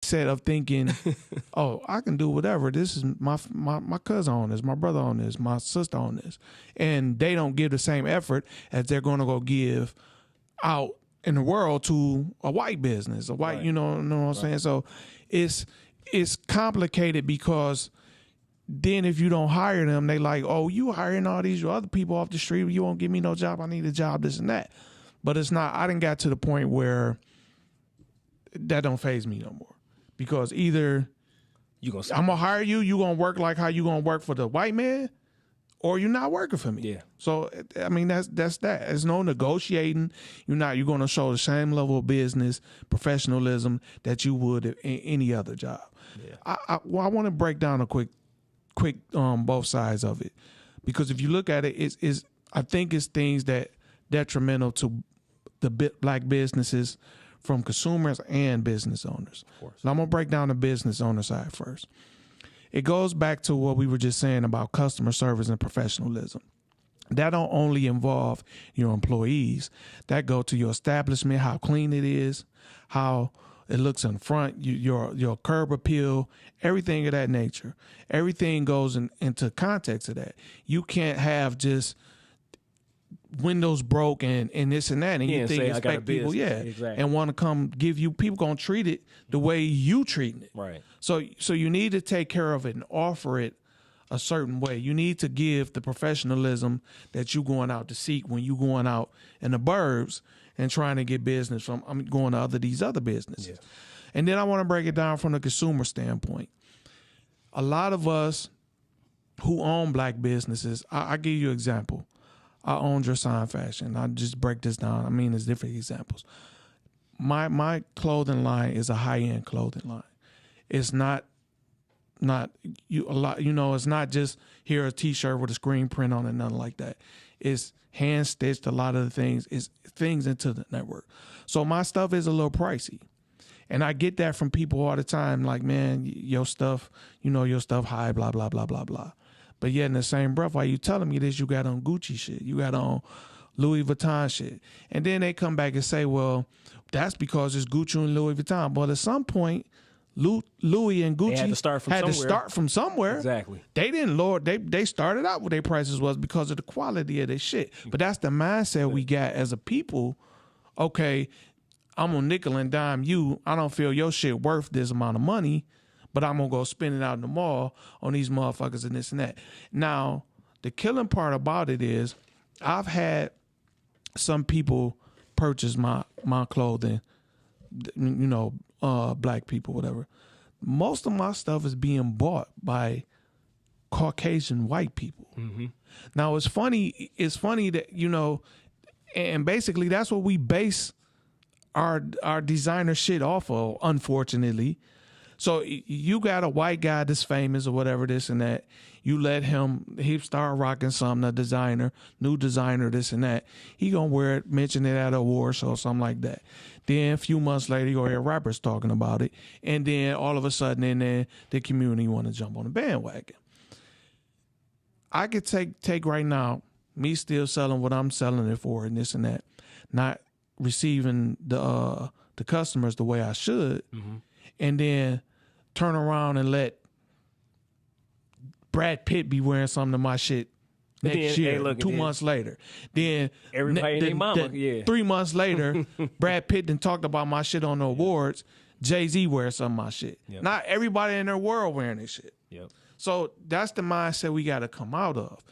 mindset of thinking, oh, I can do whatever. This is my cousin on this, my brother on this, my sister on this. And they don't give the same effort as they're going to go give out in the world to a white business, a white, Right. you know what I'm saying? So it's complicated because then if you don't hire them, they like, oh, you hiring all these other people off the street. You won't give me no job. I need a job, this and that. But it's not, I didn't got to the point where that don't faze me no more. Because either I'm going to hire you, you going to work like how you going to work for the white man, or you're not working for me. Yeah. So, I mean, that's that. There's no negotiating. You're going to show the same level of business, professionalism that you would in any other job. Yeah. I want to break down a quick both sides of it, because if you look at it, I think it's things that detrimental to the black businesses from consumers and business owners. Of course. So I'm gonna break down the business owner side first. It goes back to what we were just saying about customer service and professionalism. That don't only involve your employees. That go to your establishment, how clean it is, how it looks in front, your curb appeal, everything of that nature. Everything goes into context of that. You can't have just windows broke and this and that, and you think expect people, exactly. and want to come give you, people gonna treat it the way you treating it. Right. So you need to take care of it and offer it a certain way. You need to give the professionalism that you going out to seek when you going out in the burbs and trying to get business from, going to these other businesses. Yeah. And then I want to break it down from the consumer standpoint. A lot of us who own black businesses, I give you an example. I own Str8 Fashion. I just break this down. I mean, there's different examples. My clothing line is a high-end clothing line. It's not it's not just here a t-shirt with a screen print on it, nothing like that. It's hand stitched. A lot of the things is things into the network. So my stuff is a little pricey. And I get that from people all the time, like, man, your stuff high, blah, blah, blah, blah, blah. But yet in the same breath, while you telling me this, you got on Gucci shit. You got on Louis Vuitton shit. And then they come back and say, well, that's because it's Gucci and Louis Vuitton. But at some point, Louis and Gucci had to start from somewhere. Exactly. They didn't lower. They started out what their prices was because of the quality of their shit. But that's the mindset we got as a people. Okay, I'm gonna nickel and dime you. I don't feel your shit worth this amount of money, but I'm gonna go spend it out in the mall on these motherfuckers and this and that. Now, the killing part about it is I've had some people purchase my clothing, black people, whatever. Most of my stuff is being bought by Caucasian white people. Mm-hmm. Now, it's funny that, and basically that's what we base our designer shit off of, unfortunately. So you got a white guy that's famous or whatever, this and that. You let he start rocking something, new designer, this and that. He gonna wear it, mention it at a award show, something like that. Then a few months later, you go hear rappers talking about it. And then all of a sudden, the community want to jump on the bandwagon. I could take right now, me still selling what I'm selling it for and this and that, not receiving the customers the way I should, and then turn around and let Brad Pitt be wearing some of my shit next year, 2 months later. Then everybody and their mama, 3 months later, Brad Pitt done talked about my shit on the awards. Jay-Z wears some of my shit. Yep. Not everybody in their world wearing this shit. Yep. So that's the mindset we got to come out of.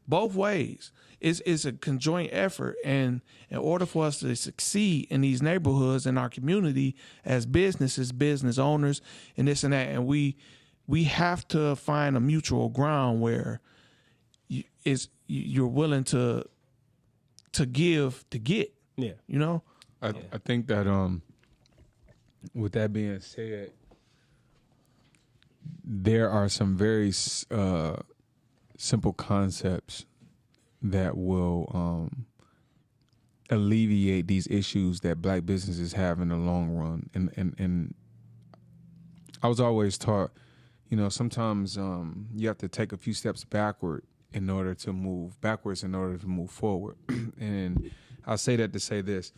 Both ways. It's a conjoint effort, and in order for us to succeed in these neighborhoods in our community as businesses, business owners, and this and that, and we have to find a mutual ground where you're willing to give to get. Yeah, I think that with that being said, there are some very simple concepts that will alleviate these issues that black businesses have in the long run. And I was always taught, sometimes you have to take a few steps backward in order to move forward. And I'll say that to say this.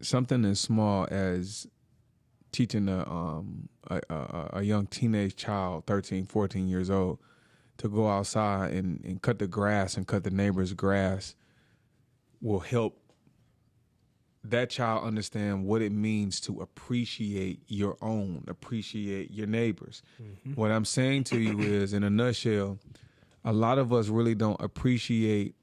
Something as small as teaching a young teenage child, 13, 14 years old, to go outside and cut the grass and cut the neighbor's grass will help that child understand what it means to appreciate your own, appreciate your neighbors. Mm-hmm. What I'm saying to you is, in a nutshell, a lot of us really don't appreciate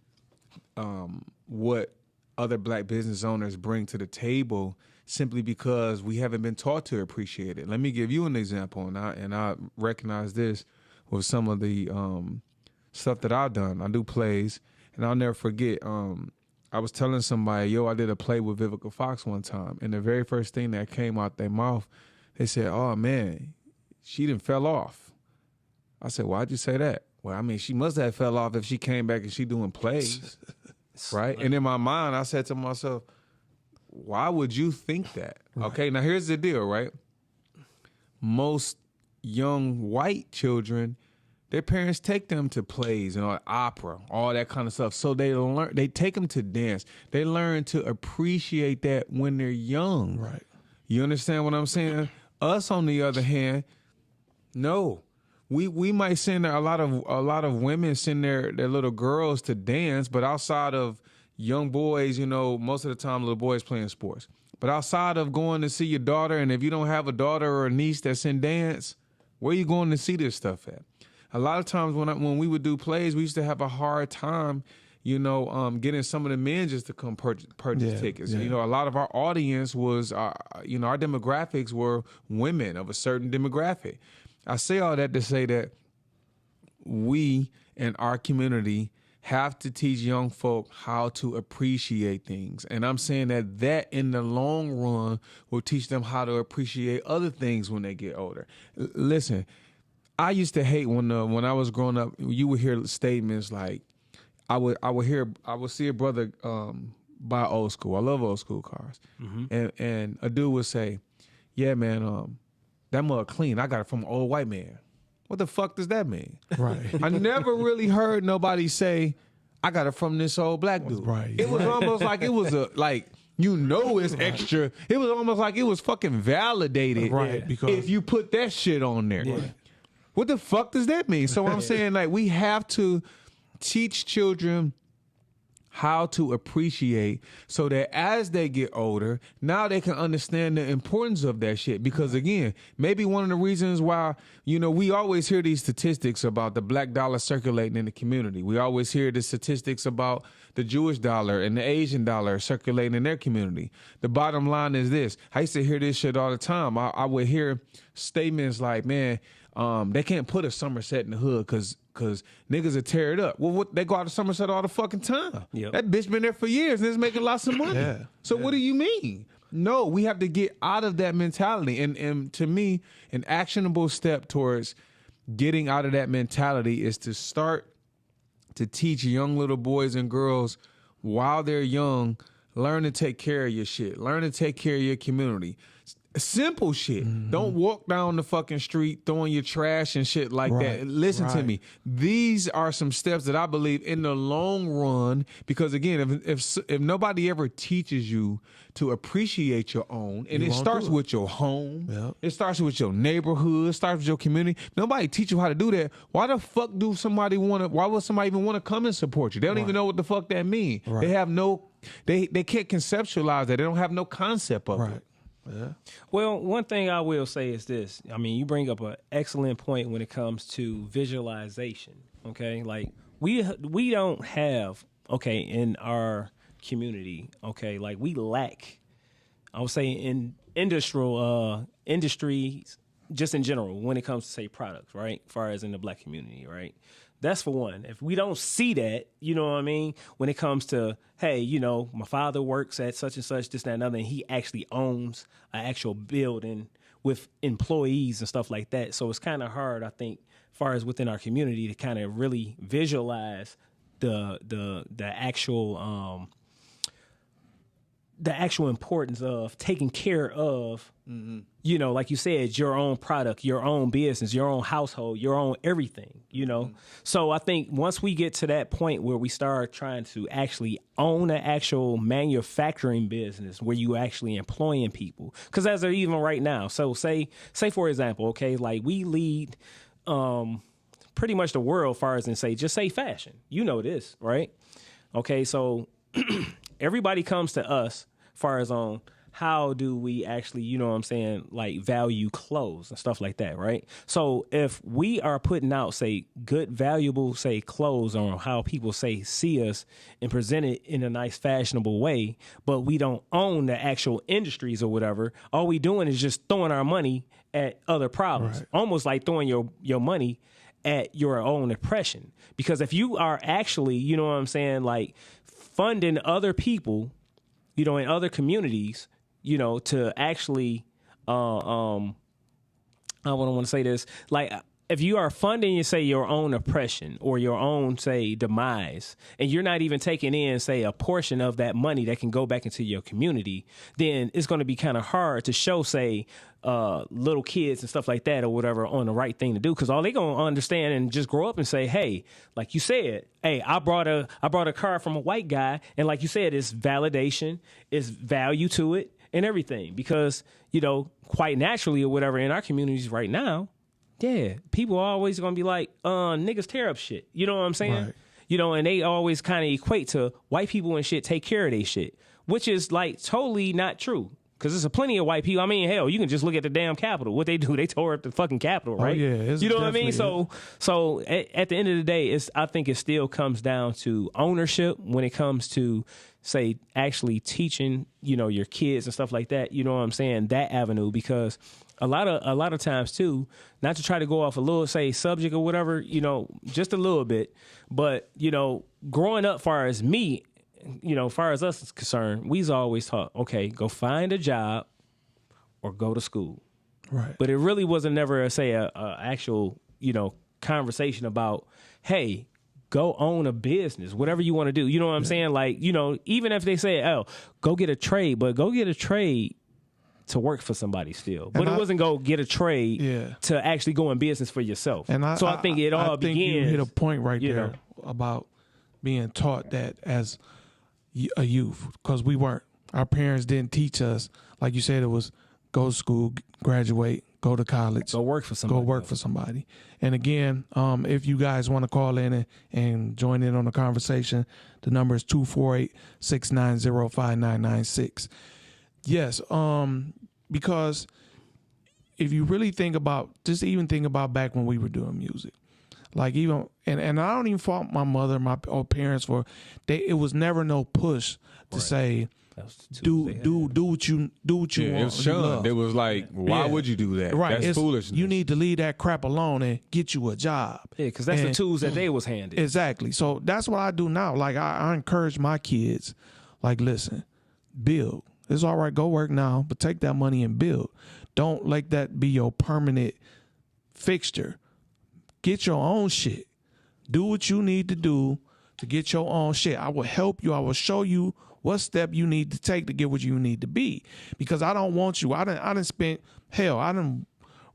what other black business owners bring to the table simply because we haven't been taught to appreciate it. Let me give you an example, and I recognize this with some of the stuff that I've done. I do plays, and I'll never forget. I was telling somebody, I did a play with Vivica Fox one time, and the very first thing that came out their mouth, they said, "Oh man, she done fell off." I said, "Why'd you say that?" Well, I mean, she must have fell off if she came back and she doing plays, right? And in my mind, I said to myself, why would you think that? Right. Okay, now here's the deal, right? Most young white children, their parents take them to plays and opera, all that kind of stuff. So they take them to dance. They learn to appreciate that when they're young. Right. You understand what I'm saying? Us, on the other hand, no. We might send a lot of women send their little girls to dance, but outside of young boys, most of the time little boys playing sports. But outside of going to see your daughter, and if you don't have a daughter or a niece that's in dance, where are you going to see this stuff at? A lot of times when we would do plays, we used to have a hard time, getting some of the men just to come purchase tickets. Yeah. A lot of our audience was, our demographics were women of a certain demographic. I say all that to say that we in our community have to teach young folk how to appreciate things. And I'm saying that in the long run will teach them how to appreciate other things when they get older. Listen, I used to hate when I was growing up, you would hear statements like, I would see a brother buy old school. I love old school cars. Mm-hmm. And a dude would say, "Yeah, man, that mug clean. I got it from an old white man." What the fuck does that mean? Right. I never really heard nobody say, "I got it from this old black dude." Right. It was almost like it was it's extra. It was almost like it was fucking validated. Right. Because if you put that shit on there. Yeah. What the fuck does that mean? So I'm saying, we have to teach children how to appreciate so that as they get older, now they can understand the importance of that shit. Because again, maybe one of the reasons why, we always hear these statistics about the black dollar circulating in the community. We always hear the statistics about the Jewish dollar and the Asian dollar circulating in their community. The bottom line is this. I used to hear this shit all the time. I would hear statements like, man, they can't put a Somerset in the hood because niggas will tear it up. Well, they go out to Somerset all the fucking time. Yep. That bitch been there for years and is making lots of money. Yeah. So what do you mean? No, we have to get out of that mentality. And to me, an actionable step towards getting out of that mentality is to start to teach young little boys and girls while they're young, learn to take care of your shit. Learn to take care of your community. Simple shit. Mm-hmm. Don't walk down the fucking street throwing your trash and shit like that. Listen to me. These are some steps that I believe in the long run, because again, if nobody ever teaches you to appreciate your own, and it starts with your home, it starts with your neighborhood, it starts with your community. Nobody teach you how to do that. Why the fuck why would somebody even want to come and support you? They don't even know what the fuck that means. Right. They have they can't conceptualize that. They don't have no concept of it. Yeah. Well, one thing I will say is this. I mean, you bring up an excellent point when it comes to visualization. Okay, like we don't have in our community. Okay, like we lack. I would say in industries just in general when it comes to say products, right? As far as in the black community, right? That's for one. If we don't see that, you know what I mean? When it comes to, hey, my father works at such and such, this, that, and other, and he actually owns an actual building with employees and stuff like that. So it's kind of hard, I think, as far as within our community to kind of really visualize the actual importance of taking care of You know, like you said, your own product, your own business, your own household, your own everything, you know? So I think once we get to that point where we start trying to actually own an actual manufacturing business where you actually employing people, because as they're even right now, so say for example, okay, like we lead pretty much the world as far as just say fashion. You know this, right? Okay, so everybody comes to us as far as on how do we actually, you know what I'm saying, like value clothes and stuff like that, right? So if we are putting out, say, good, valuable, say, clothes on how people, say, see us and present it in a nice, fashionable way, but we don't own the actual industries or whatever, all we doing is just throwing our money at other problems, right. Almost like throwing your money at your own oppression. Because if you are actually, you know what I'm saying, like funding other people, you know, in other communities, you know, to actually, I don't want to say this, like if you are funding, you say, your own oppression or your own, say, demise, and you're not even taking in, say, a portion of that money that can go back into your community, then it's going to be kind of hard to show, say, little kids and stuff like that or whatever on the right thing to do, because all they gonna understand and just grow up and say, hey, like you said, hey, I brought a car from a white guy, and like you said, it's validation, it's value to it and everything, because, you know, quite naturally or whatever in our communities right now, yeah, people are always gonna be like, niggas tear up shit, you know what I'm saying? Right. You know, and they always kind of equate to white people and shit take care of their shit, which is like totally not true. Because there's a plenty of white people. I mean, hell, you can just look at the damn Capitol. What they do, they tore up the fucking Capitol, right? Oh, yeah. You know what I mean? So at the end of the day, I think it still comes down to ownership when it comes to, say, actually teaching, you know, your kids and stuff like that. You know what I'm saying? That avenue, because a lot of times too, not to try to go off a little, say, subject or whatever, you know, just a little bit, but, you know, growing up, far as me, you know, as far as us is concerned, we's always taught, okay, go find a job or go to school. Right. But it really wasn't never, say, a actual, you know, conversation about, hey, go own a business, whatever you want to do. You know what I'm saying? Like, you know, even if they say, oh, go get a trade, but go get a trade to work for somebody still. But it wasn't go get a trade to actually go in business for yourself. And I think it all begins. You hit a point right there about being taught that as a youth, because we weren't. Our parents didn't teach us. Like you said, it was go to school, graduate, go to college, go work for somebody. Go work for somebody. And again, if you guys want to call in and join in on the conversation, the number is 248-690-5996. Yes, because if you really think about, just even think about back when we were doing music. Like even, and I don't even fault my mother, my parents for, it was never no push to say, do what you want. It was shunned. It was like, why would you do that? Right. That's foolishness. You need to leave that crap alone and get you a job. Yeah, because that's the tools that they was handed. Exactly. So that's what I do now. Like I encourage my kids, like, listen, build. It's all right, go work now, but take that money and build. Don't let that be your permanent fixture. Get your own shit. Do what you need to do to get your own shit. I will help you. I will show you what step you need to take to get what you need to be. Because I don't want you. I done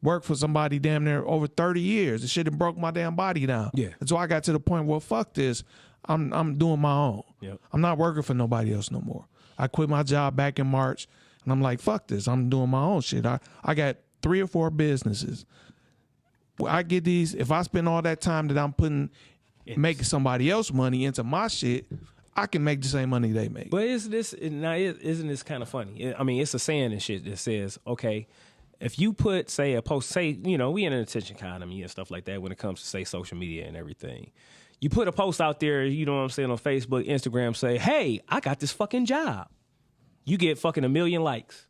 worked for somebody damn near over 30 years. The shit done broke my damn body down. Yeah. And so I got to the point, well, fuck this. I'm doing my own. Yep. I'm not working for nobody else no more. I quit my job back in March, and I'm like, fuck this. I'm doing my own shit. I got 3 or 4 businesses. I get these, if I spend all that time that I'm putting, making somebody else money into my shit, I can make the same money they make. But isn't this kind of funny? I mean, it's a saying and shit that says, okay, if you put, say, a post, say, you know, we in an attention economy and stuff like that when it comes to, say, social media and everything. You put a post out there, you know what I'm saying, on Facebook, Instagram, say, hey, I got this fucking job. You get fucking 1 million likes.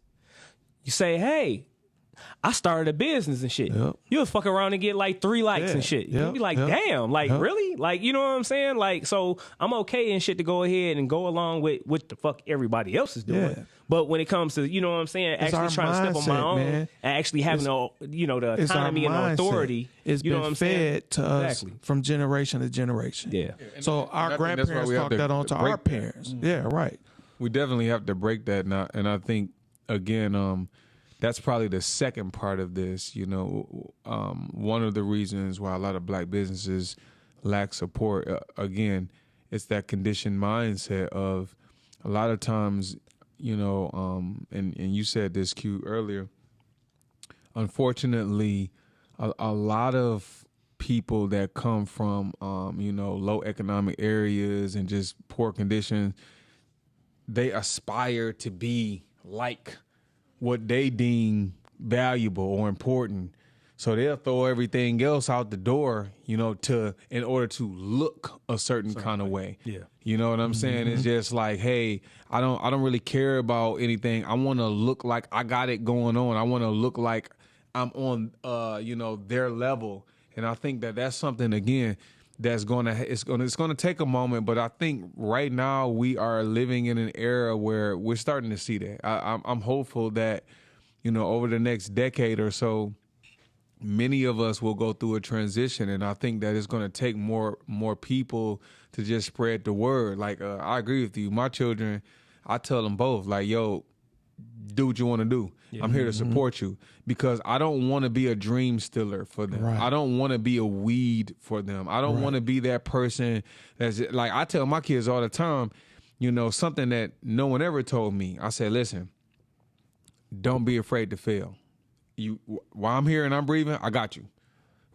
You say, hey, I started a business and shit. Yep. You'll fuck around and get like 3 likes and shit. You'll be like, damn, like, really? Like, you know what I'm saying? Like, so I'm okay and shit to go ahead and go along with what the fuck everybody else is doing. Yeah. But when it comes to, you know what I'm saying, actually trying to step on my own, man. And actually having the autonomy and the authority. It's you know been what I'm fed to us from generation to generation. Yeah. So our grandparents taught that on to our parents. Yeah, right. We definitely have to break that now. And I think, again, that's probably the second part of this. You know, one of the reasons why a lot of black businesses lack support, again, it's that conditioned mindset of a lot of times, you know, and you said this, Q, earlier. Unfortunately, a lot of people that come from, you know, low economic areas and just poor conditions, they aspire to be like what they deem valuable or important. So they'll throw everything else out the door, you know, in order to look a certain kind of way. Yeah. You know what I'm saying? It's just like, hey, I don't really care about anything. I want to look like I got it going on. I want to look like I'm on, you know, their level. And I think that that's something, again, that's it's gonna take a moment. But I think right now we are living in an era where we're starting to see that. I'm hopeful that, you know, over the next decade or so, many of us will go through a transition, and I think that it's going to take more people to just spread the word. Like, I agree with you. My children, I tell them both, like, yo, do what you want to do. Yeah. I'm here to support you, because I don't want to be a dream stealer for them. Right. I don't want to be a weed for them. I don't want to be that person that's like, I tell my kids all the time, you know, something that no one ever told me. I said, listen, don't be afraid to fail. While I'm here and I'm breathing, I got you.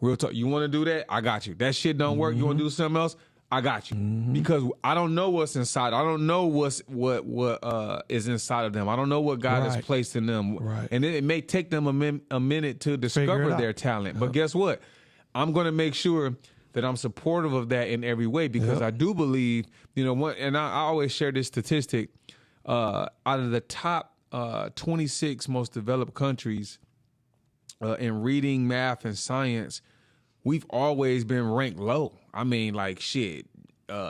Real talk. You want to do that? I got you. That shit don't work. You want to do something else? I got you. Because I don't know what's inside. I don't know what is inside of them. I don't know what God has placed in them. Right. And it may take them a minute to discover their talent. But guess what? I'm going to make sure that I'm supportive of that in every way, because I do believe, you know, and I always share this statistic, out of the top 26 most developed countries in reading, math, and science, we've always been ranked low. I mean, like, shit,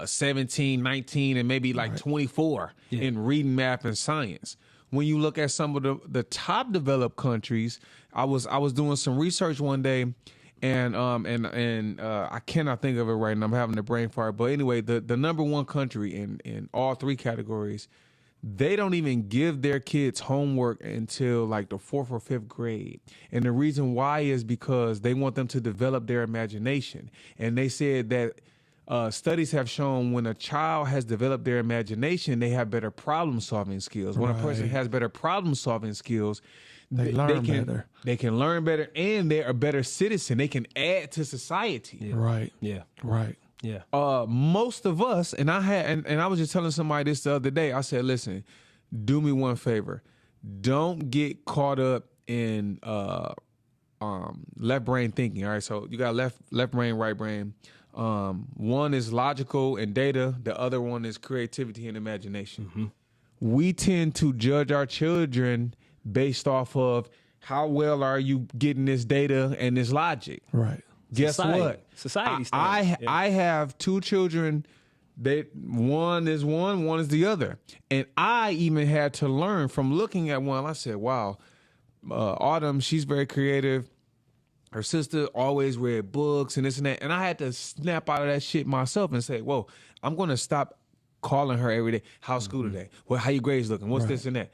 17, 19, and maybe like 24 in reading, math, and science. When you look at some of the top developed countries, I was doing some research one day, and I cannot think of it right now. I'm having a brain fart. But anyway, the number one country in all three categories, they don't even give their kids homework until like the 4th or 5th grade. And the reason why is because they want them to develop their imagination. And they said that studies have shown when a child has developed their imagination, they have better problem solving skills. When a person has better problem solving skills, they learn better. They can learn better, and they're a better citizen. They can add to society. Yeah. Right. Yeah. Right. Yeah. Most of us, and I was just telling somebody this the other day. I said, listen, do me one favor. Don't get caught up in left brain thinking. All right. So you got left brain, right brain. One is logical and data. The other one is creativity and imagination. Mm-hmm. We tend to judge our children based off of how well are you getting this data and this logic. Right. Guess what? Society. I have two children. One is one is the other. And I even had to learn from looking at one. I said, wow, Autumn, she's very creative. Her sister always read books and this and that. And I had to snap out of that shit myself and say, whoa, I'm going to stop calling her every day. How's school today? Well, how your grades looking? What's this and that?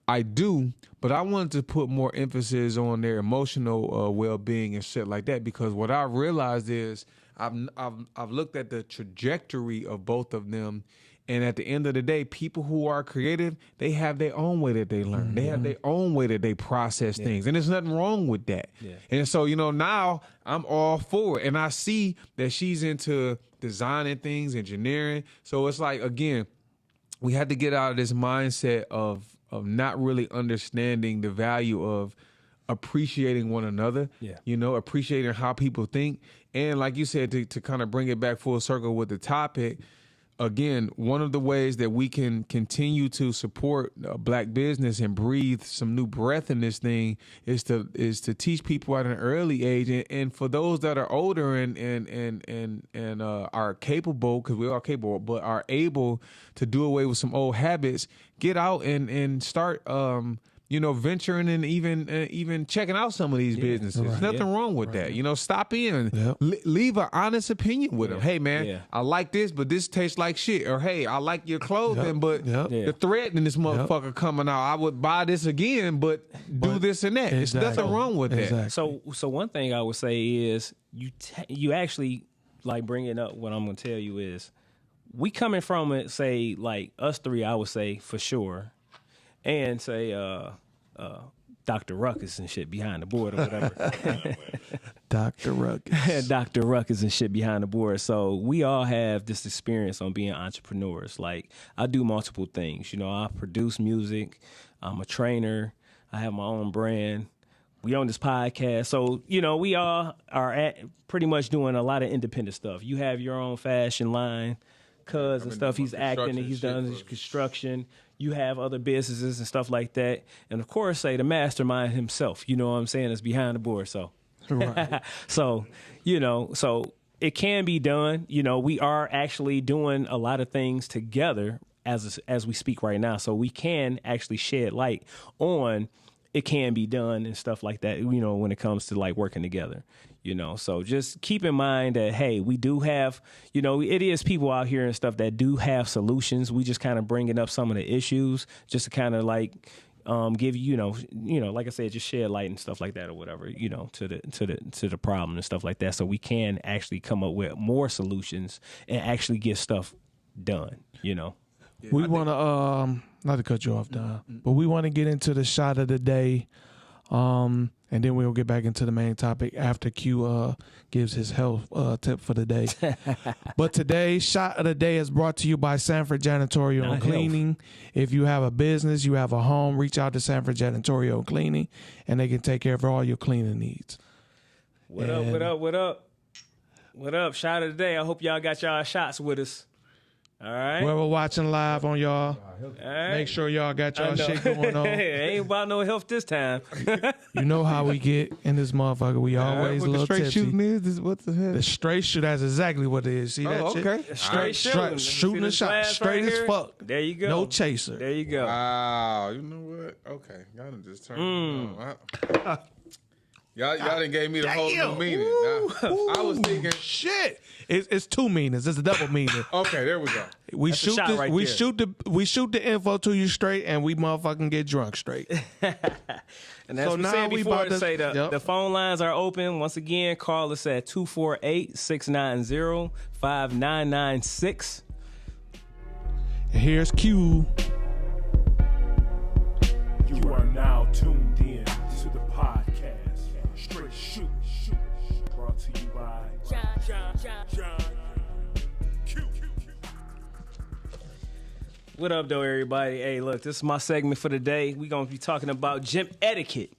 I do, but I wanted to put more emphasis on their emotional well-being and shit like that, because what I realized is I've looked at the trajectory of both of them, and at the end of the day, people who are creative, they have their own way that they learn. Mm-hmm. They have their own way that they process things, and there's nothing wrong with that. Yeah. And so, you know, now I'm all for it, and I see that she's into designing things, engineering. So it's like, again, we had to get out of this mindset of not really understanding the value of appreciating one another, you know, appreciating how people think. And like you said, to kind of bring it back full circle with the topic, again, one of the ways that we can continue to support black business and breathe some new breath in this thing is to teach people at an early age. And for those that are older and are capable, because we're all capable, but are able to do away with some old habits, get out and start venturing and even checking out some of these businesses. Right. Nothing wrong with that. Stop in. Yep. Leave an honest opinion with them. Hey, man, I like this, but this tastes like shit. Or, hey, I like your clothing, but the thread in this motherfucker coming out, I would buy this again, but do this and that. There's nothing wrong with that. So one thing I would say is you actually, like, bringing up what I'm going to tell you is, we coming from it, say, like, us three, I would say, for sure, and say Dr. Ruckus and shit behind the board or whatever. Dr. Ruckus. Dr. Ruckus and shit behind the board. So we all have this experience on being entrepreneurs. Like, I do multiple things. I produce music. I'm a trainer. I have my own brand. We own this podcast. So, we all are pretty much doing a lot of independent stuff. You have your own fashion line, Cuz and stuff. He's acting and he's done his construction. You have other businesses and stuff like that. And of course, say the mastermind himself, you know what I'm saying, is behind the board. So, Right. so it can be done. We are actually doing a lot of things together as we speak right now. So we can actually shed light on it can be done and stuff like that, when it comes to like working together. So just keep in mind that, hey, we do have, it is people out here and stuff that do have solutions. We just kind of bringing up some of the issues just to kind of like give like I said, just shed light and stuff like that or whatever, to the problem and stuff like that. So we can actually come up with more solutions and actually get stuff done, Yeah, we want to, not to cut you off, Don, but we want to get into the shot of the day. And then we'll get back into the main topic after Q gives his health tip for the day. But today's shot of the day is brought to you by Sanford Janitorial and Cleaning. If you have a business, you have a home, reach out to Sanford Janitorial and Cleaning, and they can take care of all your cleaning needs. What up? Shot of the day. I hope y'all got y'all shots with us. All right. Whoever watching live on y'all, make sure y'all got y'all shit going on. Ain't about no health this time. You know how we get in this motherfucker. We always a little straight tipsy. shooting is what the hell? The straight shoot, that's exactly what it is. See that shit? Okay. Straight shooting. Shooting a shot. Straight as fuck. There you go. No chaser. There you go. Wow. You know what? Okay. Y'all done just turned it on. Y'all done gave me the whole new meaning. I was thinking, shit. It's two meanings. It's a double meaning. Okay, there we go. We That's shoot a shot right we there. shoot the info to you straight, and we motherfucking get drunk straight. And that's So what we now said we before about to to- say yep. the phone lines are open. Once again, call us at 248-690-5996. Here's Q. You are now tuned in to the podcast, Straight Shooting, brought to you by John Q. What up, though, everybody? Hey, look, this is my segment for the day. We're going to be talking about gym etiquette.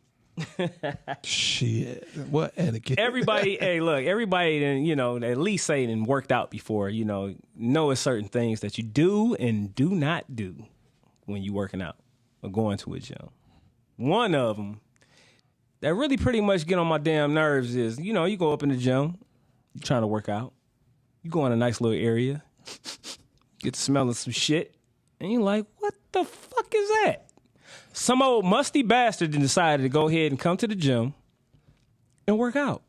Shit. What etiquette? Everybody, hey, look, everybody, at least say it and worked out before, know it's certain things that you do and do not do when you working out or going to a gym. One of them that really pretty much get on my damn nerves is, you go up in the gym, you trying to work out, you go in a nice little area, get to smelling some shit, and you're like, what the fuck is that? Some old musty bastard decided to go ahead and come to the gym and work out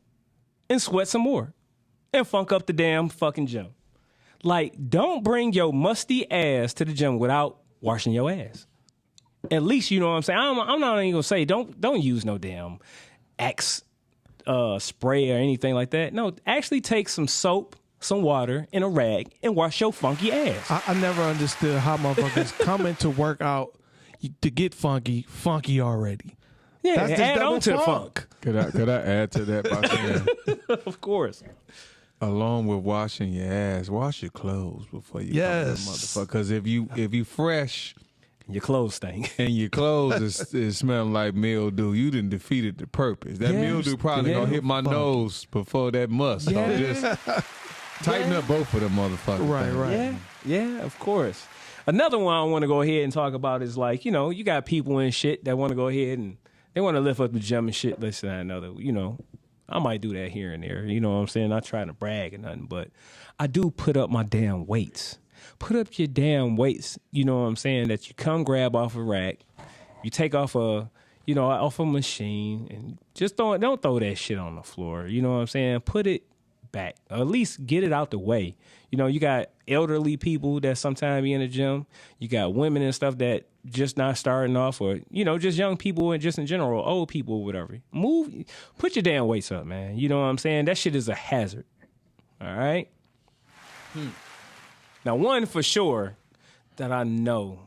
and sweat some more and funk up the damn fucking gym. Like, don't bring your musty ass to the gym without washing your ass. At least, you know what I'm saying? I'm not even gonna say don't use no damn Axe spray or anything like that. No, actually take some soap, some water, and a rag and wash your funky ass. I never understood how motherfuckers coming to work out to get funky already. Yeah, That's just add double on to the funk. funk. Could I add to that by saying, Of course. along with washing your ass, wash your clothes before you Yes. come to that motherfucker. Because if you fresh Your clothes stink. and your clothes is smelling like mildew, you done defeated the purpose. That Yes. mildew probably gonna hit my nose before that must. So just tighten up both of them motherfuckers. Right. Yeah, of course. Another one I want to go ahead and talk about is like, you got people and shit that want to go ahead and they want to lift up the gym and shit. Listen, I know that, I might do that here and there. You know what I'm saying? Not trying to brag or nothing, but I do put up my damn weights. Put up your damn weights, you know what I'm saying, that you come grab off a rack You take off off a machine and just don't throw that shit on the floor. You know what I'm saying? Put it back, or at least get it out the way. You know, you got elderly people that sometimes be in the gym. You got women and stuff that just not starting off, or, you know, just young people and just in general, old people or whatever. Put your damn weights up, man. You know what I'm saying? That shit is a hazard. All right? Now, one for sure that I know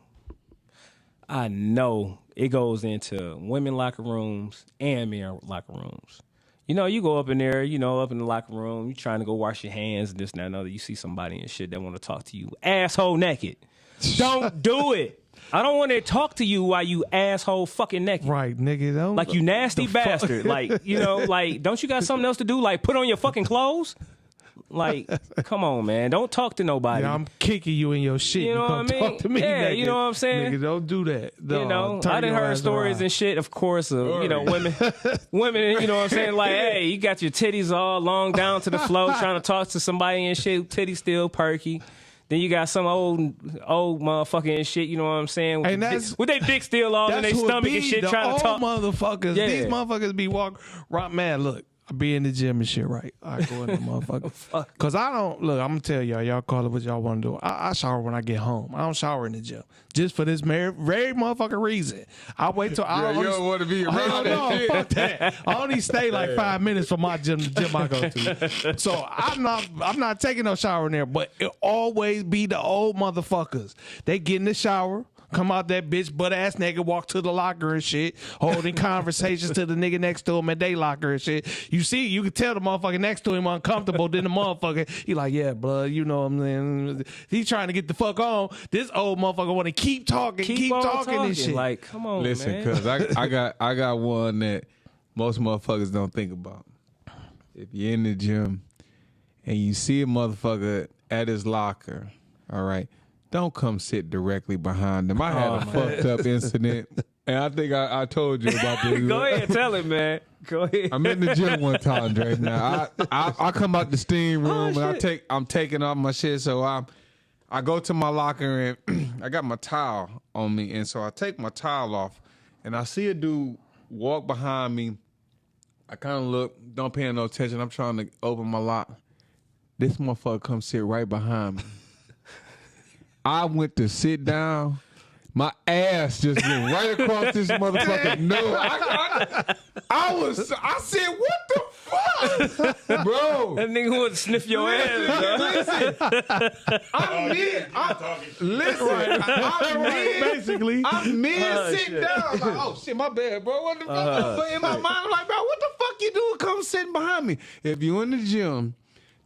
it goes into women locker rooms and men locker rooms. You know, you go up in there, you know, up in the locker room, you trying to go wash your hands and this and that and other. You see somebody and shit that want to talk to you asshole naked. Don't do it. I don't want to talk to you while you asshole fucking naked. Right, nigga. Don't, like, you nasty bastard. Like, you know, like, don't you got something else to do? Like, put on your fucking clothes? Like, come on, man. Don't talk to nobody. Yeah, I'm kicking you in your shit. You know what I mean? Talk to me, yeah, nigga. You know what I'm saying? Nigga, don't do that. No, you know, I done heard stories and shit, of course, of, you know, women, you know what I'm saying? Like, hey, you got your titties all long down to the floor trying to talk to somebody and shit, titties still perky. Then you got some old motherfucker and shit, you know what I'm saying? With their dick still all in their stomach and shit, trying to talk. Motherfuckers. Yeah. These motherfuckers be walking, right, man, look. I be in the gym and shit, right? I go in the motherfucker. Because I don't, look, I'm going to tell y'all call it what y'all want to do. I shower when I get home. I don't shower in the gym. Just for this very motherfucking reason. I wait till I you don't want to be around that shit. Fuck that. I only stay like 5 minutes from my gym, the gym I go to. So I'm not taking no shower in there, but it always be the old motherfuckers. They get in the shower. Come out that bitch butt ass nigga, walk to the locker and shit, holding conversations to the nigga next to him at they locker and shit. You can tell the motherfucker next to him uncomfortable. Then the motherfucker, he like, yeah, blood, you know what I'm saying? He trying to get the fuck on. This old motherfucker want to keep talking and shit. Like, come on, listen, man. cause I got one that most motherfuckers don't think about. If you're in the gym and you see a motherfucker at his locker, all right, don't come sit directly behind them. I had a fucked up incident, and I think I told you about this. Go ahead, tell it, man. Go ahead. I'm in the gym one time, Dre. Now I come out the steam room and I'm taking off my shit, so I go to my locker and I got my towel on me, and so I take my towel off, and I see a dude walk behind me. I kind of look, don't pay no attention. I'm trying to open my lock. This motherfucker come sit right behind me. I went to sit down. My ass just went right across this motherfucker's nose. I said, what the fuck? Bro. That nigga would sniff your ass, Basically. I'm mid-sit down. I'm like, oh, shit, my bad, bro. What the fuck? But in my mind, I'm like, bro, what the fuck you doing? Come sitting behind me. If you in the gym,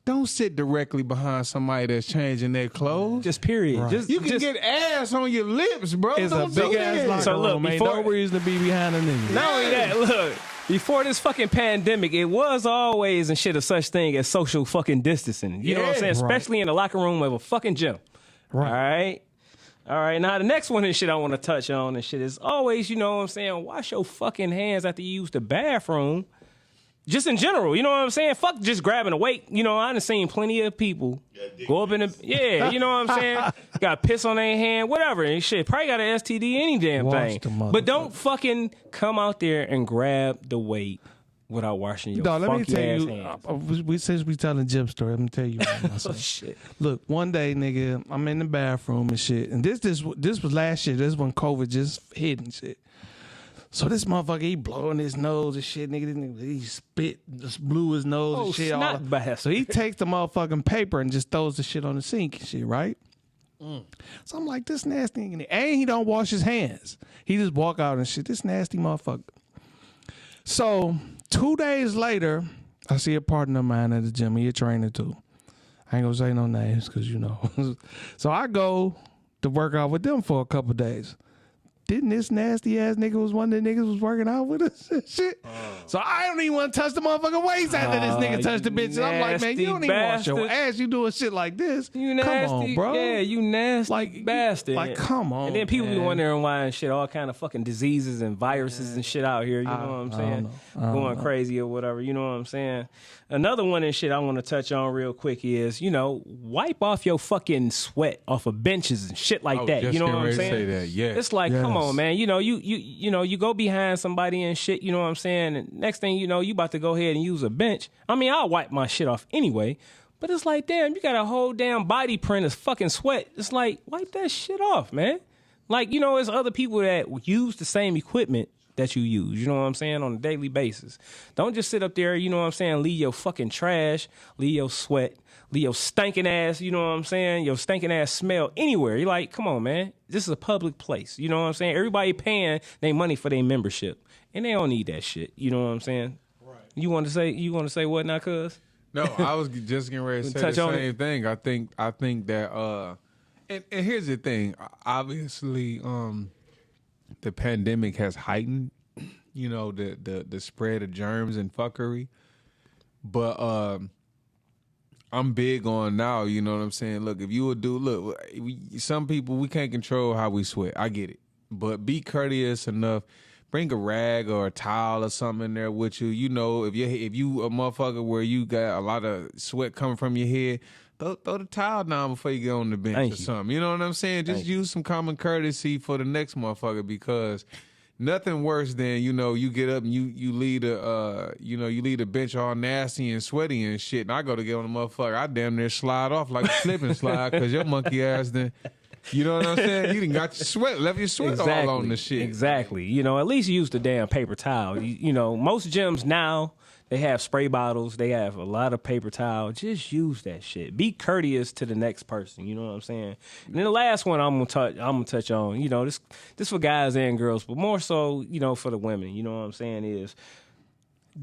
don't sit directly behind somebody that's changing their clothes. Just period. Right. You can get ass on your lips, bro. It's don't a big ass locker So look, room. Ain't no reason to be behind a nigga. Not only that, look, before this fucking pandemic, it was always and shit a such thing as social fucking distancing. You know what I'm saying? Right. Especially in the locker room of a fucking gym. Right. All right. Now, the next one and shit I want to touch on and shit is always, you know what I'm saying, wash your fucking hands after you use the bathroom. Just in general, you know what I'm saying? Fuck just grabbing a weight. You know, I done seen plenty of people go up in the, you know what I'm saying? Got piss on their hand, whatever, and shit. Probably got an STD, any damn thing. But don't fucking come out there and grab the weight without washing your funky ass hands. Since we telling gym story, let me tell you. Oh, shit. Look, one day, nigga, I'm in the bathroom and shit, and this was last year. This when COVID just hit and shit. So this motherfucker, he blowing his nose and shit, nigga. This nigga, he spit, just blew his nose and shit. Snot bastard. So he takes the motherfucking paper and just throws the shit on the sink and shit, right? So I'm like, this nasty nigga. And he don't wash his hands. He just walk out and shit. This nasty motherfucker. So 2 days later, I see a partner of mine at the gym. He a trainer too. I ain't gonna say no names because you know. So I go to work out with them for a couple days. Didn't this nasty ass nigga was one of the niggas was working out with us and shit? So I don't even want to touch the motherfucking waist after this nigga touched the bitch. And I'm like, man, you don't even wash your ass. You doing shit like this. You nasty. Come on, bro. Yeah, you nasty bastard. Like, come on. And then people man. be wondering why and shit, all kind of fucking diseases and viruses and shit out here. You know what I'm saying? Going crazy or whatever. You know what I'm saying? Another one and shit I want to touch on real quick is, you know, wipe off your fucking sweat off of benches and shit like that. You know what I'm saying? Say that, yeah. It's like, come on, man. You know, you go behind somebody and shit, you know what I'm saying? And next thing you know, you about to go ahead and use a bench. I mean, I'll wipe my shit off anyway. But it's like, damn, you got a whole damn body print of fucking sweat. It's like, wipe that shit off, man. Like, you know, there's other people that use the same equipment that you use, you know what I'm saying, on a daily basis. Don't just sit up there, you know what I'm saying, leave your fucking trash, leave your sweat, leave your stinking ass, you know what I'm saying, your stinking ass smell anywhere. You're like, come on, man. This is a public place, you know what I'm saying? Everybody paying their money for their membership, and they don't need that shit, you know what I'm saying? Right. You want to say what now, cuz? No, I was just getting ready to say the same thing. I think that and here's the thing. Obviously, the pandemic has heightened, you know, the spread of germs and fuckery. But I'm big on now, you know what I'm saying? Look, if you would some people, we can't control how we sweat. I get it. But be courteous enough. Bring a rag or a towel or something in there with you. You know, if you a motherfucker where you got a lot of sweat coming from your head, throw the towel down before you get on the bench something. You know what I'm saying? Just use some common courtesy for the next motherfucker, because nothing worse than, you know, you get up and you leave the bench all nasty and sweaty and shit, and I go to get on the motherfucker, I damn near slide off like a slip and slide because your monkey ass then. You know what I'm saying? You done got your sweat, left your sweat all on the shit. Exactly. You know, at least use the damn paper towel. You know, most gyms now, they have spray bottles. They have a lot of paper towel. Just use that shit. Be courteous to the next person. You know what I'm saying? And then the last one I'm gonna touch on. You know, this for guys and girls, but more so, you know, for the women. You know what I'm saying is,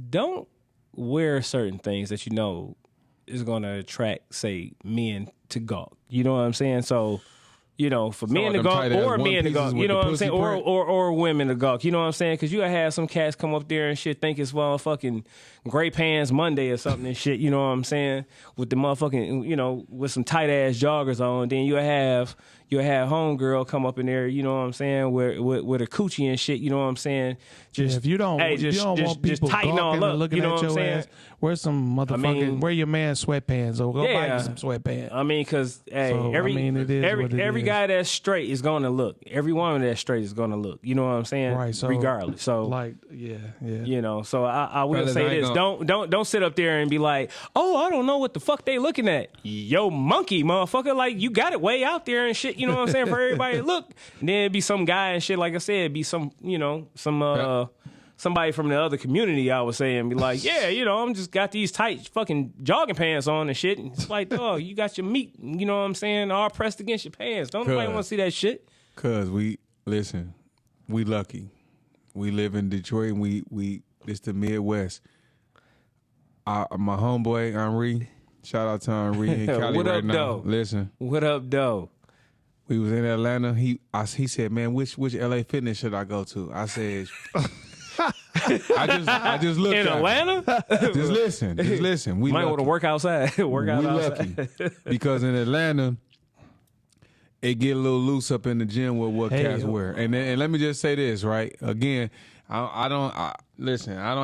don't wear certain things that you know is gonna attract, say, men to gawk. You know what I'm saying? So, you know, for men to gawk or men to gawk, you know what I'm saying, or women to gawk, you know what I'm saying? Because you gotta have some cats come up there and shit think it's fucking Gray Pants Monday or something and shit, you know what I'm saying? With the motherfucking, you know, with some tight ass joggers on, then you'll have homegirl come up in there, you know what I'm saying, with a coochie and shit, you know what I'm saying? Just if you don't want people tighten all up, looking you know at what I'm your saying? ass, wear some motherfucking, wear your man sweatpants or go buy you some sweatpants. I mean, because every guy that's straight is gonna look. Every woman that's straight is gonna look. You know what I'm saying? Right. So, regardless. So like, yeah. You know. So I will say this: don't sit up there and be like, oh, I don't know what the fuck they looking at. Yo, monkey, motherfucker! Like, you got it way out there and shit. You know what I'm saying? For everybody to look. And then be some guy and shit. Like I said, be some somebody from the other community, I would say, and be like, yeah, you know, I'm just got these tight fucking jogging pants on and shit. And it's like, oh, you got your meat, you know what I'm saying, all pressed against your pants. Don't nobody want to see that shit. Cause we lucky. We live in Detroit and we it's the Midwest. My homeboy Henri, shout out to Henri in Cali what right up, now. though? Listen. What up, though? We was in Atlanta. He said, man, which LA Fitness should I go to? I said, I just looked in at Atlanta. Just listen. We might want to work outside. Work out outside. Lucky because in Atlanta, it get a little loose up in the gym with what cats wear. And let me just say this, right? Again, I don't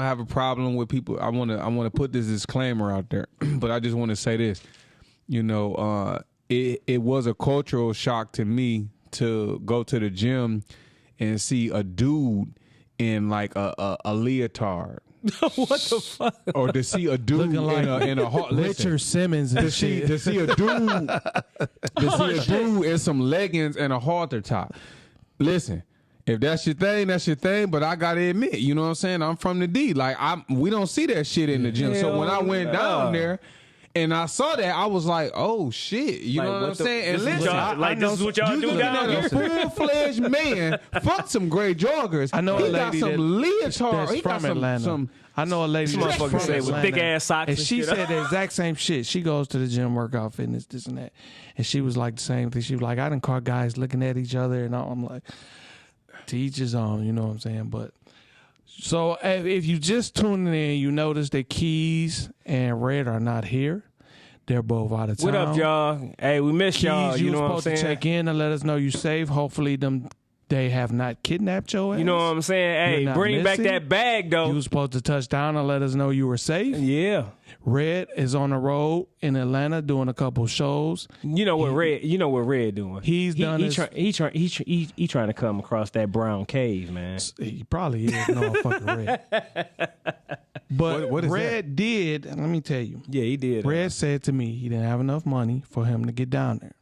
have a problem with people. I want to put this disclaimer out there, but I just want to say this. You know, it was a cultural shock to me to go to the gym and see a dude in like a leotard. What the fuck? Or to see a dude in a hot Richard Simmons and shit. To see a dude in some leggings and a halter top. Listen, if that's your thing, that's your thing. But I gotta admit, you know what I'm saying? I'm from the D. Like we don't see that shit in the gym. So when I went down there and I saw that, I was like, "Oh shit!" You know what I'm saying? And listen, this is what y'all do down here. A full-fledged man, fuck some gray joggers. I know he a lady got some leotard. that's from Atlanta. I know a lady that's from with thick ass socks. And she said the exact same shit. She goes to the gym, workout, fitness, this and that. And she was like the same thing. She was like, I done caught guys looking at each other, and I'm like, to each his own. You know what I'm saying? But so if you just tuning in, you notice that Keys and Red are not here. They're both out of town. What up, y'all? Hey, we missed y'all. Keys, you know what I'm supposed saying? to check in and let us know you safe. Hopefully them They have not kidnapped your ass. You know what I'm saying? Hey, You're not bring back missing. that bag, though. You were supposed to touch down and let us know you were safe. Yeah. Red is on the road in Atlanta doing a couple shows. You know what Red doing? He's done he, his- he trying to come across that brown cave, man. He probably is no fucking Red. But What is Red did, let me tell you. Yeah, he did. Red said to me he didn't have enough money for him to get down there.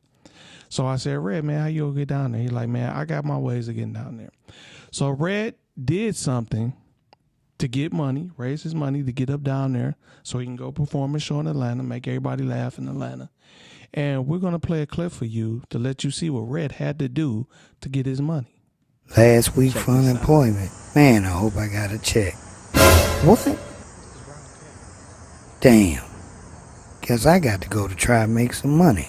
So I said, Red, man, how you gonna get down there? He's like, man, I got my ways of getting down there. So Red did something to get money, raise his money to get up down there so he can go perform a show in Atlanta, make everybody laugh in Atlanta. And we're gonna play a clip for you to let you see what Red had to do to get his money. Last week for unemployment. Man, I hope I got a check. What? Damn. Guess I got to go to try and make some money.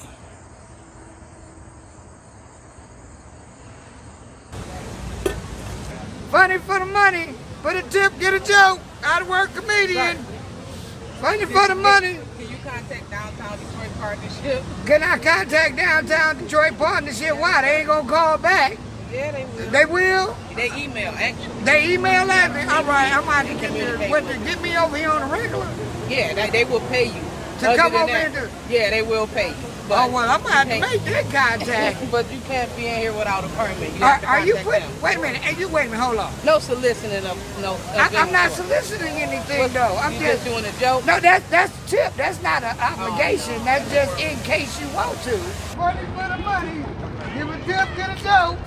Funny for the money, for the tip, get a joke. Out of work comedian. Funny for the money. Can you contact Downtown Detroit Partnership? Can I contact Downtown Detroit Partnership? Why? They ain't gonna call back. Yeah, they will. They will? They email, actually. They email at me? All right, I'm out to Communicate. get me over here on the regular. Yeah, they will pay you. To Other come than over that, here to- Yeah, they will pay you. Oh, well, I'm gonna have to you make can't- that contact. But you can't be in here without a permit. You have to Are you contact putting, them. wait a minute, hey, wait a minute, hold on. No soliciting of no. I'm not soliciting anything, though. I'm You just doing a joke. No, that's tip. That's not an obligation. That's just in case you want to. Money for the money. Give a tip, get a joke.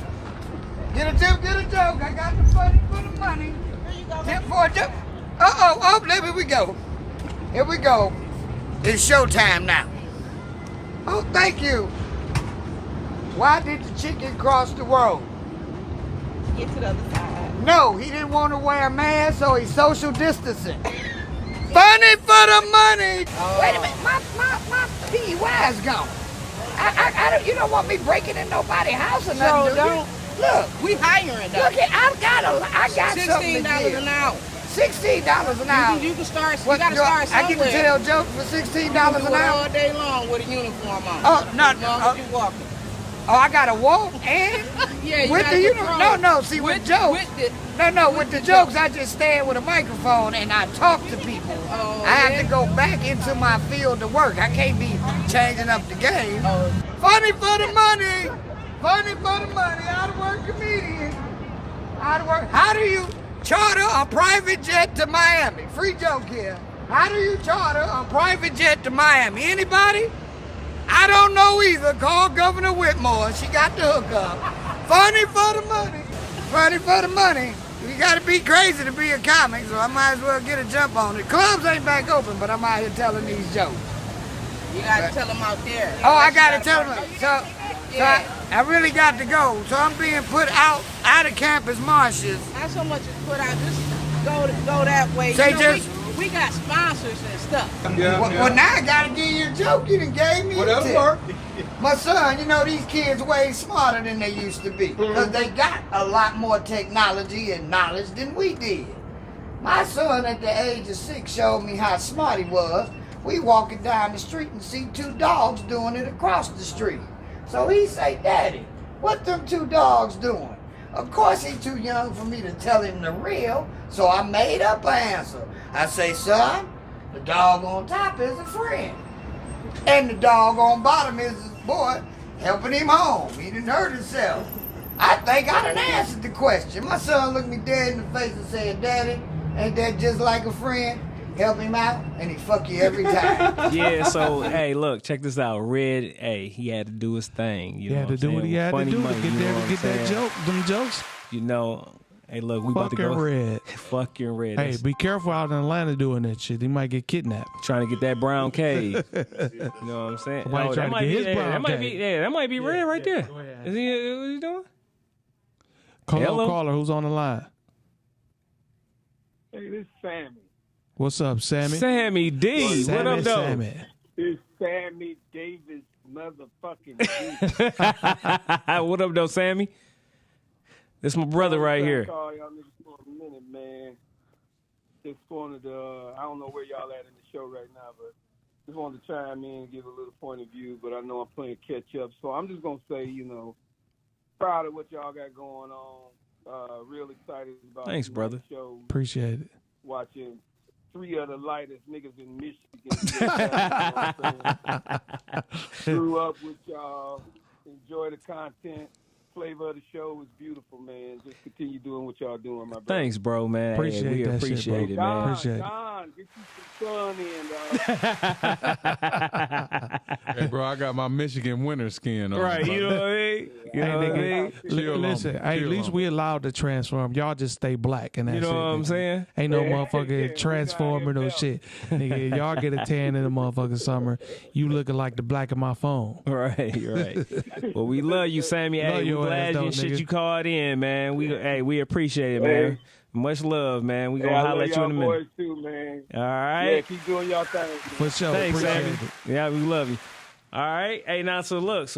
Get a tip, get a joke. I got the money for the money. Tip for a joke. Here we go. Here we go. It's showtime now. Oh, thank you. Why did the chicken cross the road? Get to the other side. No, he didn't want to wear a mask, so he's social distancing. Funny for the money. Wait a minute, my PUI is gone. I don't. You don't want me breaking in nobody's house or nothing, do you? don't. Look, We hiring though. look, I got something to $16 give. an hour. $16 an hour. You can start. You What, gotta do start I get to somewhere. tell jokes for $16 You an do it hour? all day long with a uniform on. Oh, no, As long as you walking. Oh, I got to walk and Yeah, you with got the to uniform. No, see, with jokes. With the jokes, I just stand with a microphone and I talk to people. Oh, I have yeah? to go back into my field of work. I can't be changing up the game. Oh. Funny for the money. Funny for the money. Out of work comedian. Out of work. How do you charter a private jet to Miami? Free joke here. How do you charter a private jet to Miami? Anybody? I don't know either. Call Governor Whitmore. She got the hookup. Funny for the money. Funny for the money. You gotta be crazy to be a comic, so I might as well get a jump on it. Clubs ain't back open, but I'm out here telling these jokes. You gotta tell them out there. Oh, I gotta tell them. So Yeah. I really got to go. So I'm being put out of campus marshes. Not so much as put out. Just go that way. Say You know, just- we got sponsors and stuff. Well, now I gotta give you a joke. You done gave me a tip. My son, you know, these kids way smarter than they used to be. Because they got a lot more technology and knowledge than we did. My son at the age of 6 showed me how smart he was. We walking down the street and see 2 dogs doing it across the street. So he say, Daddy, what them 2 dogs doing? Of course he too young for me to tell him the real, so I made up an answer. I say, son, the dog on top is a friend. And the dog on bottom is his boy helping him home. He done hurt himself. I think I done answered the question. My son looked me dead in the face and said, Daddy, ain't that just like a friend? Help him out, and he fuck you every time. Yeah, so hey, look, check this out. Red, hey, he had to do his thing. You He know had to what do I'm what he saying? had to Funny do money, to get you know there what to I'm get that saying? joke, them jokes. You know, hey, look, we about to Fucking go. Red. Fucking Red. Hey, That's be careful out in Atlanta doing that shit. He might get kidnapped. trying to get that brown cave. You know what I'm saying? Somebody that trying to might get be, his yeah, brown that might be, cave. yeah, that might be Red right there. Is he? What he doing? Hello? Caller, who's on the line? Hey, this is Sammy. What's up, Sammy? Sammy D. Sammy, What up, though? Sammy. This is Sammy Davis motherfucking D. What up, though, Sammy? This my brother right here. Call y'all niggas for a minute, man. Just wanted to, I don't know where y'all at in the show right now, but just wanted to chime in and give a little point of view, but I know I'm playing catch up. So I'm just going to say, you know, proud of what y'all got going on. Real excited about Thanks, brother. the show. Appreciate it. Watching 3 of the lightest niggas in Michigan. Grew up with y'all. Enjoy the content. Flavor of the show is beautiful, man. Just continue doing what y'all doing, my brother. Thanks, bro, man. Appreciate we that appreciate shit, it, bro. man. Appreciate it. Don, get you some sun in, Hey, bro, I got my Michigan winter skin on. Right, you know what I mean? You know what I mean? Listen, hey, at least we allowed to transform. Y'all just stay black and that's You know it, what I'm nigga. saying? Ain't no Yeah, motherfucker yeah, transforming or shit. Nigga, y'all get a tan in the motherfucking summer. You looking like the black of my phone. Right. Well, we love you, Sammy. Love Hey, we your glad ass, you though, shit nigga. you called in, man. We appreciate it, man. Much love, man. We gonna I holler love at you y'all in a minute. boys too, man. All Yeah, right. keep doing y'all thing. For sure. Thanks, Appreciate Sammy. it. Yeah, we love you. All right. Hey, now so look,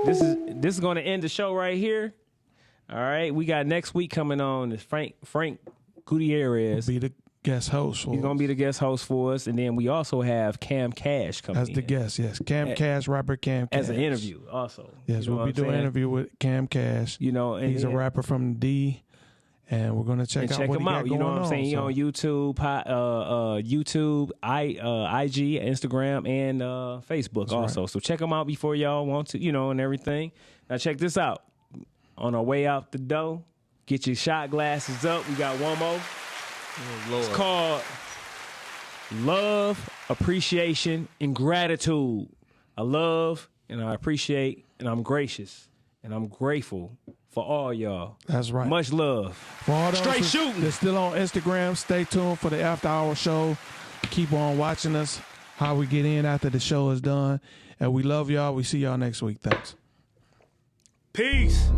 this is going to end the show right here. All right. We got next week coming on is Frank Gutierrez. Be the guest host. He's going to be the guest host for us, and then we also have Cam Cash coming as the in guest. Yes, Cam Cash, rapper Cam Cash. as an interview also. Yes, You know we'll what be I'm doing an saying? interview with Cam Cash. You know, and He's a rapper from D, and we're gonna check out what him he got out. You going know what I'm saying? He so. on YouTube, IG, Instagram, and Facebook also. right. So check him out before y'all want to, and everything. Now check this out. On our way out the door, get your shot glasses up. We got one more. It's called Love, Appreciation, and Gratitude. I love and I appreciate and I'm gracious and I'm grateful for all y'all. That's right. Much love. For all those Straight who- shooting. They're still on Instagram. Stay tuned for the after hour show. Keep on watching us. How we get in after the show is done. And we love y'all. We see y'all next week. Thanks. Peace.